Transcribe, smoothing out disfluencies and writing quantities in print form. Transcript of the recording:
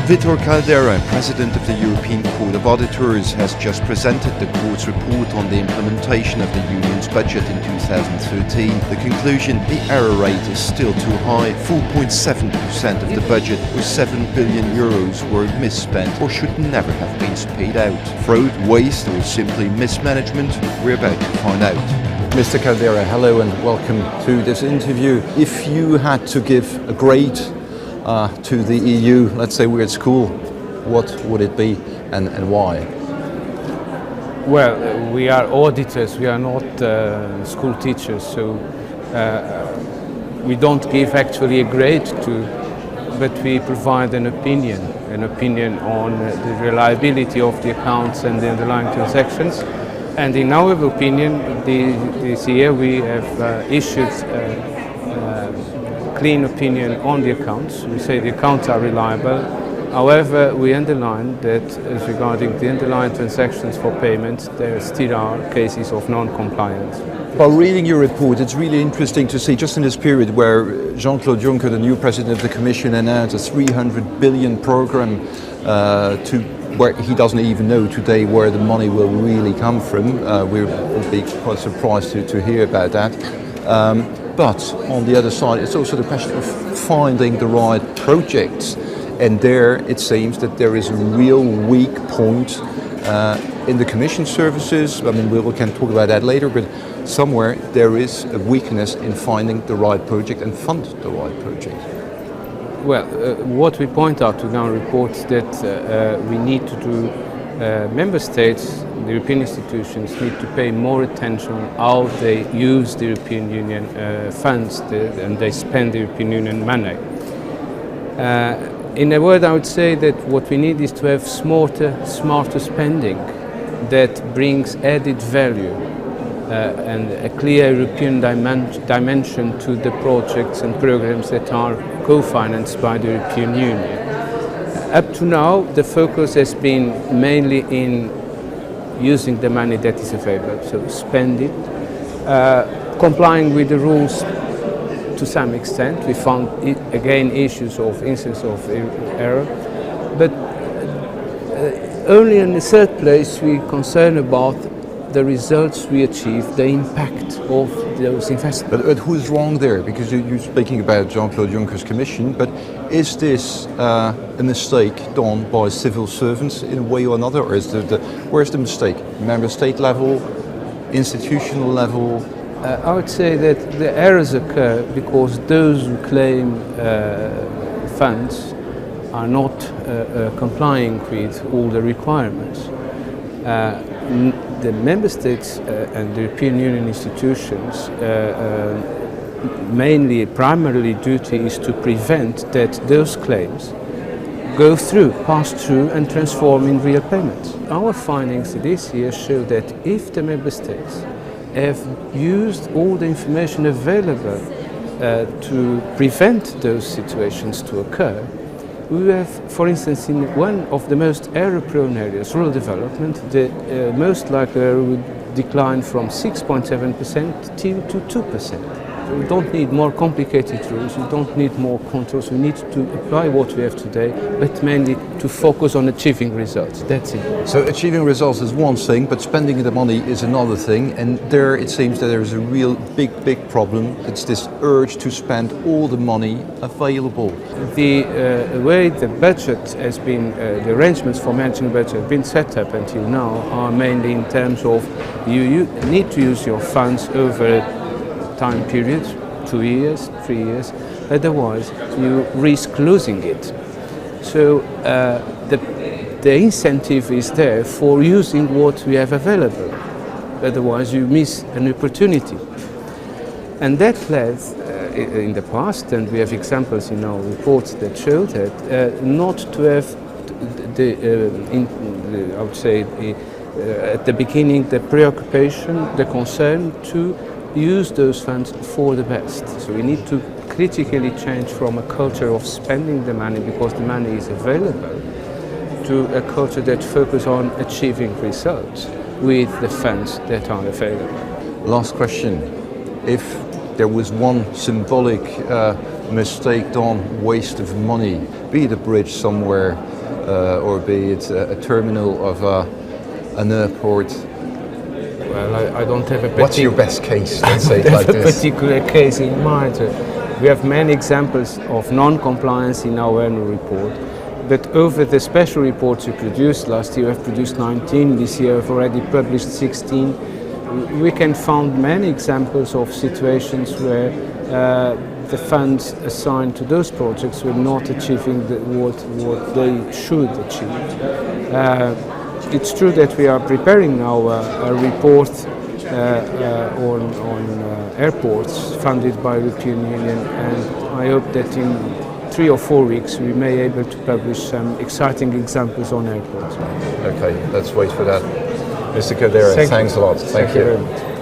Vitor Caldera, President of the European Court of Auditors, has just presented the Court's report on the implementation of the Union's budget in 2013. The conclusion: the error rate is still too high. 4.7% of the budget, or €7 billion, were misspent or should never have been paid out. Fraud, waste, or simply mismanagement? We're about to find out. Mr. Caldera, hello and welcome to this interview. If you had to give a grade to the EU, let's say we're at school, what would it be and why? Well, we are auditors, we are not school teachers, so we don't give actually a grade but we provide an opinion on the reliability of the accounts and the underlying transactions. And in our opinion, this year we have issued clean opinion on the accounts. We say the accounts are reliable. However, we underline that as regarding the underlying transactions for payments, there still are cases of non-compliance. While reading your report, it's really interesting to see, just in this period where Jean-Claude Juncker, the new president of the Commission, announced a 300 billion program to where he doesn't even know today where the money will really come from. We'll be quite surprised to hear about that. But on the other side, it's also the question of finding the right projects. And there it seems that there is a real weak point in the Commission services. I mean, we can talk about that later, but somewhere there is a weakness in finding the right project and fund the right project. Well, what we point out in our report is that we need to do, member states, the European institutions need to pay more attention on how they use the European Union funds and they spend the European Union money. In a word, I would say that what we need is to have smarter spending that brings added value and a clear European dimension to the projects and programs that are co-financed by the European Union. Up to now, the focus has been mainly in using the money that is available, so spend it, complying with the rules to some extent. We found again issues of instance of error, but only in the third place we are concerned about the results we achieve, the impact of those investments. But who's wrong there? Because you're speaking about Jean-Claude Juncker's Commission, but is this a mistake done by civil servants in a way or another, or is where's the mistake? Member state level, institutional level? I would say that the errors occur because those who claim funds are not complying with all the requirements. The member states and the European Union institutions primarily duty is to prevent that those claims pass through and transform in real payments. Our findings this year show that if the member states have used all the information available to prevent those situations to occur, we have, for instance, in one of the most error-prone areas, rural development, the most likely error would decline from 6.7% to 2%. We don't need more complicated rules, we don't need more controls, we need to apply what we have today, but mainly to focus on achieving results. That's it. So achieving results is one thing, but spending the money is another thing, and there it seems that there is a real big problem. It's this urge to spend all the money available. The way the budget has been, the arrangements for managing the budget have been set up until now are mainly in terms of you need to use your funds over time period, 2 years, 3 years, otherwise you risk losing it. So the incentive is there for using what we have available, otherwise you miss an opportunity. And that led in the past, and we have examples in our reports that show that, not to have I would say at the beginning the preoccupation, the concern to use those funds for the best. So we need to critically change from a culture of spending the money because the money is available to a culture that focuses on achieving results with the funds that are available. Last question. If there was one symbolic mistake-done waste of money, be it a bridge somewhere or be it a terminal of an airport? Well, I don't have a What's your best case? Let's say it like this. particular case in mind. We have many examples of non-compliance in our annual report, but over the special reports we produced last year, we have produced 19, this year we've already published 16. We can find many examples of situations where the funds assigned to those projects were not achieving what they should achieve. It's true that we are preparing now a report on airports funded by the European Union, and I hope that in 3 or 4 weeks we may be able to publish some exciting examples on airports. Okay, let's wait for that. Mr. Caldera, thanks a lot. Thank you. Very much.